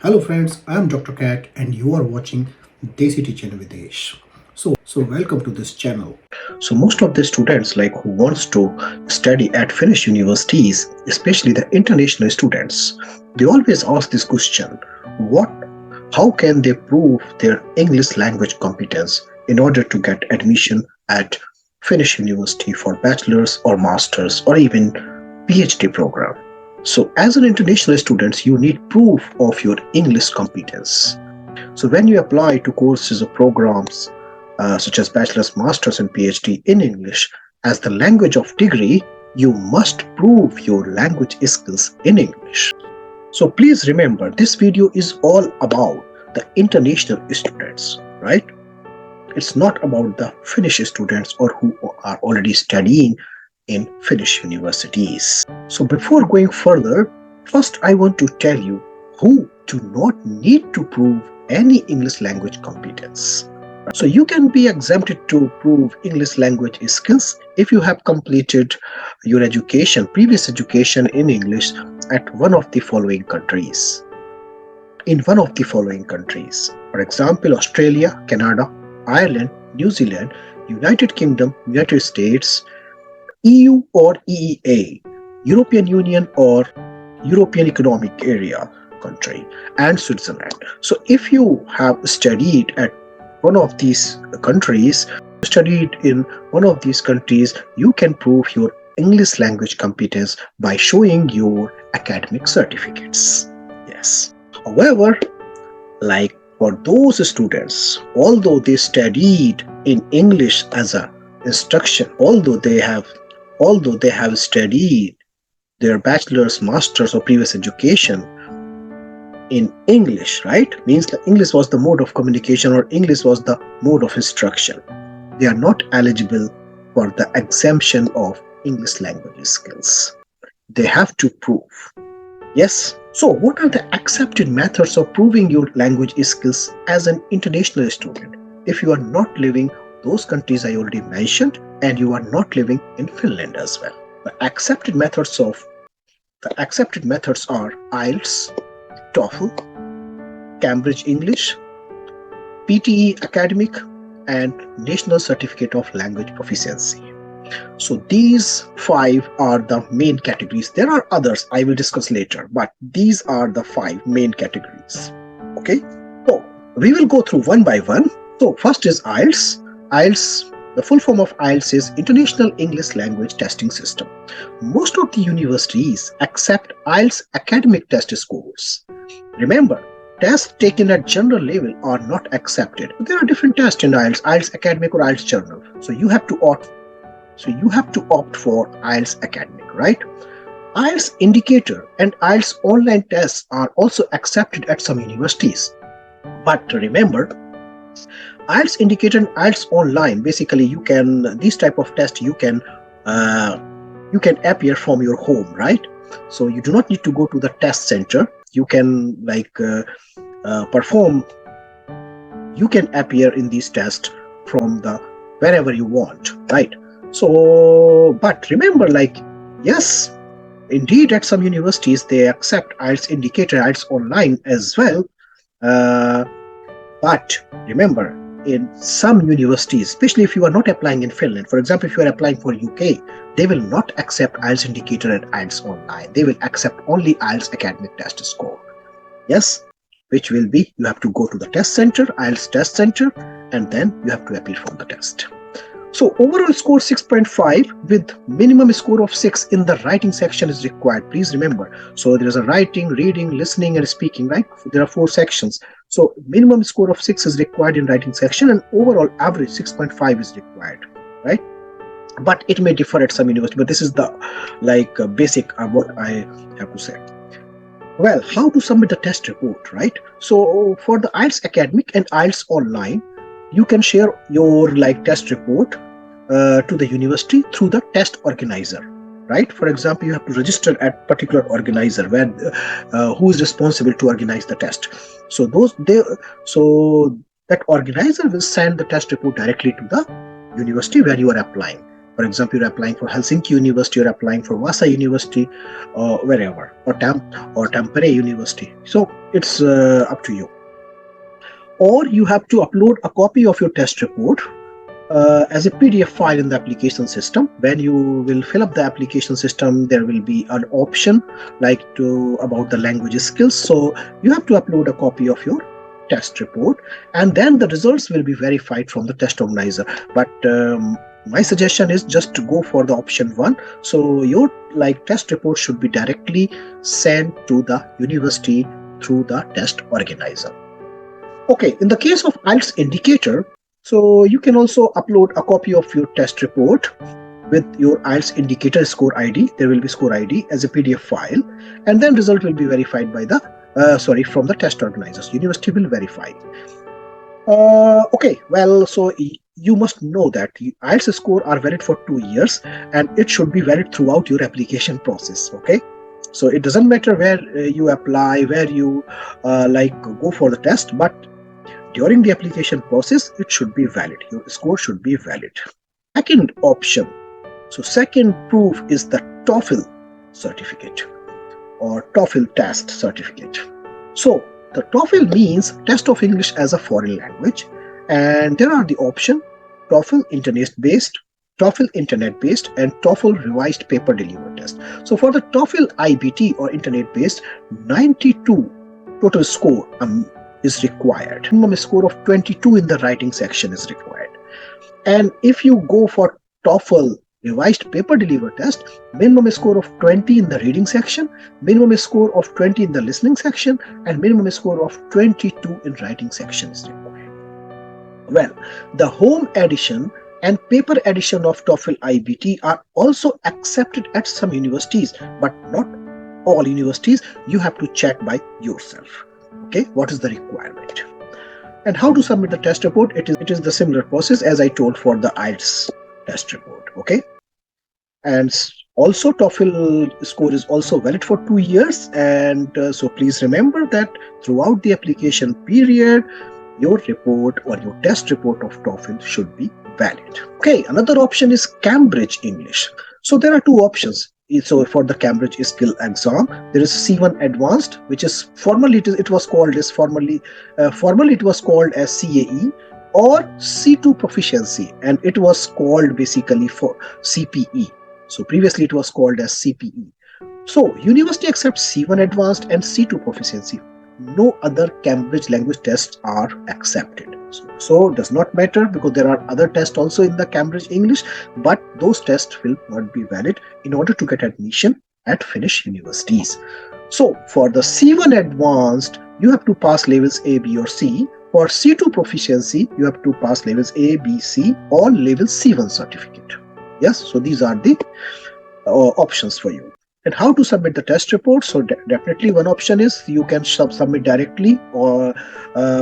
Hello friends, I am Dr. Cat and you are watching Desi Teacher Videsh. So welcome to this channel. So most of the students who wants to study at Finnish universities, especially the international students, they always ask this question: what how can they prove their English language competence in order to get admission at Finnish university for bachelor's or master's or even PhD program? So as an international student, you need proof of your English competence. So when you apply to courses or programs such as bachelor's, master's, and PhD in English as the language of degree, you must prove your language skills in English. So please remember, this video is all about the international students, right? It's not about the Finnish students or who are already studying in Finnish universities. So before going further, first I want to tell you who do not need to prove any English language competence. So you can be exempted to prove English language skills if you have completed your previous education in English at one of the following countries. In one of the following countries, for example, Australia, Canada, Ireland, New Zealand, United Kingdom, United States, EU or EEA, European Union or European Economic Area country, and Switzerland. So if you have studied at one of these countries, you can prove your English language competence by showing your academic certificates. Yes. However, for those students, although they studied in English as a instruction, although they have studied their bachelor's, master's, or previous education in English, right? Means the English was the mode of communication or English was the mode of instruction. They are not eligible for the exemption of English language skills. They have to prove. Yes. So what are the accepted methods of proving your language skills as an international student if you are not living those countries I already mentioned and you are not living in Finland as well? The accepted methods are IELTS, TOEFL, Cambridge English, PTE Academic, and National Certificate of Language Proficiency. So these 5 are the main categories. There are others I will discuss later, but these are the 5 main categories. Okay, so we will go through one by one. So first is IELTS. IELTS, the full form of IELTS is International English Language Testing System. Most of the universities accept IELTS academic test scores. Remember, tests taken at general level are not accepted. There are different tests in IELTS, IELTS academic or IELTS general. So you have to opt for IELTS academic, right? IELTS indicator and IELTS online tests are also accepted at some universities. But remember, IELTS indicator and IELTS online, basically these type of tests you can appear from your home, right? So you do not need to go to the test center. You can you can appear in these tests from wherever you want, right? So, but remember, yes, indeed, at some universities they accept IELTS indicator, IELTS online as well. But remember, in some universities, especially if you are not applying in Finland, for example, if you are applying for UK, they will not accept IELTS indicator and IELTS online. They will accept only IELTS academic test score. Yes, which will be you have to go to the test center, IELTS test center, and then you have to appear for the test. So overall score 6.5 with minimum score of 6 in the writing section is required. Please remember. So there is a writing, reading, listening, and speaking, right? There are 4 sections. So minimum score of 6 is required in writing section and overall average 6.5 is required, right? But it may differ at some university, but this is the basic what I have to say. Well, how to submit the test report, right? So for the IELTS academic and IELTS online, you can share your test report to the university through the test organizer, right? For example, you have to register at particular organizer who is responsible to organize the test. So that organizer will send the test report directly to the university where you are applying. For example, you're applying for Helsinki University, you're applying for Vasa University, or wherever, or Tampere University. So it's up to you. Or you have to upload a copy of your test report as a PDF file in the application system. When you will fill up the application system, there will be an option like about the language skills. So you have to upload a copy of your test report, and then the results will be verified from the test organizer. But my suggestion is just to go for the option 1. So your test report should be directly sent to the university through the test organizer. Okay, in the case of IELTS indicator, so you can also upload a copy of your test report with your IELTS indicator score ID. There will be score ID as a PDF file, and then result will be verified by the from the test organizers. University will verify. Okay, well, so you must know that IELTS score are valid for 2 years, and it should be valid throughout your application process. Okay, so it doesn't matter where you apply, where you go for the test, but during the application process, it should be valid. Your score should be valid. Second option. So second proof is the TOEFL certificate or TOEFL test certificate. So the TOEFL means Test of English as a Foreign Language, and there are the option TOEFL internet-based, and TOEFL revised paper delivered test. So for the TOEFL IBT or internet-based, 92 total score is required. Minimum score of 22 in the writing section is required. And if you go for TOEFL revised paper delivered test, minimum score of 20 in the reading section, minimum score of 20 in the listening section, and minimum score of 22 in writing section is required. Well, the home edition and paper edition of TOEFL IBT are also accepted at some universities, but not all universities. You have to check by yourself. Okay, what is the requirement? And how to submit the test report? It is the similar process as I told for the IELTS test report. Okay, and also TOEFL score is also valid for 2 years, and so please remember that throughout the application period, your report or your test report of TOEFL should be valid. Okay, another option is Cambridge English. So there are two options. So for the Cambridge skill exam, there is C1 Advanced, which is formerly it was called as CAE, or C2 Proficiency, and it was called basically for CPE. So previously it was called as CPE. So university accepts C1 Advanced and C2 Proficiency. No other Cambridge language tests are accepted. So it does not matter, because there are other tests also in the Cambridge English, but those tests will not be valid in order to get admission at Finnish universities. So for the C1 Advanced, you have to pass levels A, B or C. For C2 Proficiency, you have to pass levels A, B, C or level C1 certificate. Yes, so these are the options for you. And how to submit the test report? So definitely one option is you can submit directly or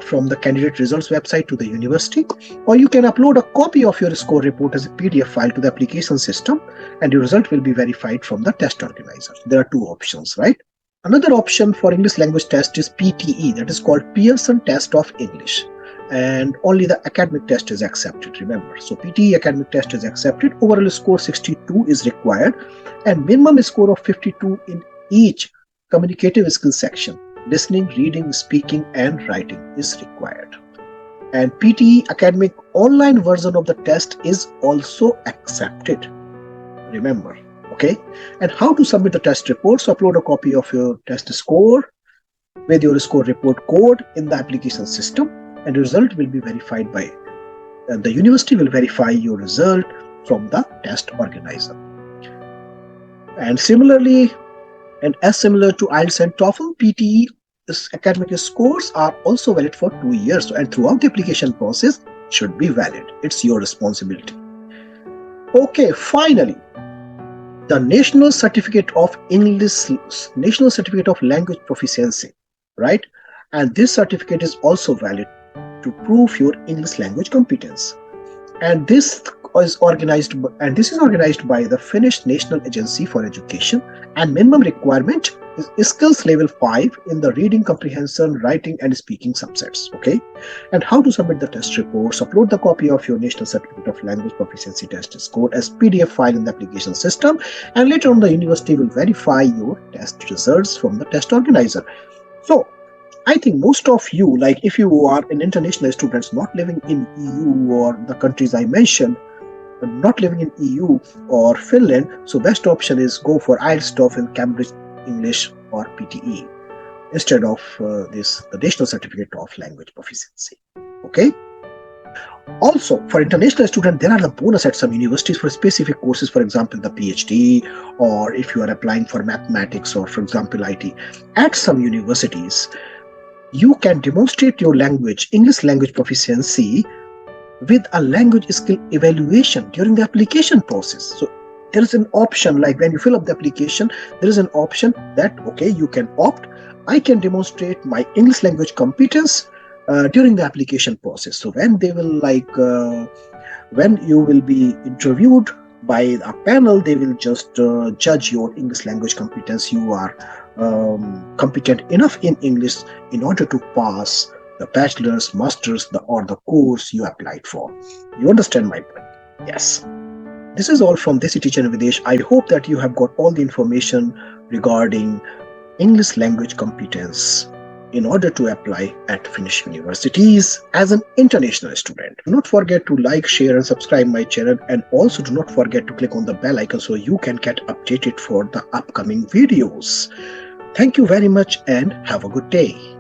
from the candidate results website to the university, or you can upload a copy of your score report as a PDF file to the application system, and your result will be verified from the test organizer. There are two options, right? Another option for English language test is PTE, that is called Pearson Test of English, and only the academic test is accepted, remember. So PTE academic test is accepted. Overall score 62 is required, and minimum score of 52 in each communicative skill section, listening, reading, speaking and writing is required. And PTE academic online version of the test is also accepted, remember. Okay, and how to submit the test report? So upload a copy of your test score with your score report code in the application system, and the result will be verified by the university will verify your result from the test organizer. And similarly, and as similar to IELTS and TOEFL, PTE academic scores are also valid for 2 years, and throughout the application process should be valid. It's your responsibility. Okay, finally, the National Certificate of English, National Certificate of Language Proficiency, right? And this certificate is also valid to prove your English language competence. And this is organized, and this is organized by the Finnish National Agency for Education, and minimum requirement is skills level 5 in the reading comprehension, writing and speaking subsets. Okay, and how to submit the test reports: upload the copy of your national certificate of language proficiency test score as PDF file in the application system, and later on the university will verify your test results from the test organizer. So I think most of you, like if you are an international students not living in EU or the countries I mentioned, not living in EU or Finland, so best option is go for IELTS, TOEFL, Cambridge English or PTE instead of the National Certificate of Language Proficiency. Okay. Also, for international students, there are the bonus at some universities for specific courses, for example, the PhD, or if you are applying for mathematics or, for example, IT. At some universities, you can demonstrate your English language proficiency with a language skill evaluation during the application process. So there is an option, like when you fill up the application, there is an option that, okay, you can opt, I can demonstrate my English language competence during the application process. So when they will when you will be interviewed by a panel, they will just judge your English language competence. You are competent enough in English in order to pass the bachelor's, master's, or the course you applied for. You understand my point? Yes. This is all from Desi Teacher Videsh. I hope that you have got all the information regarding English language competence in order to apply at Finnish universities as an international student. Do not forget to like, share and subscribe my channel, and also do not forget to click on the bell icon so you can get updated for the upcoming videos. Thank you very much and have a good day.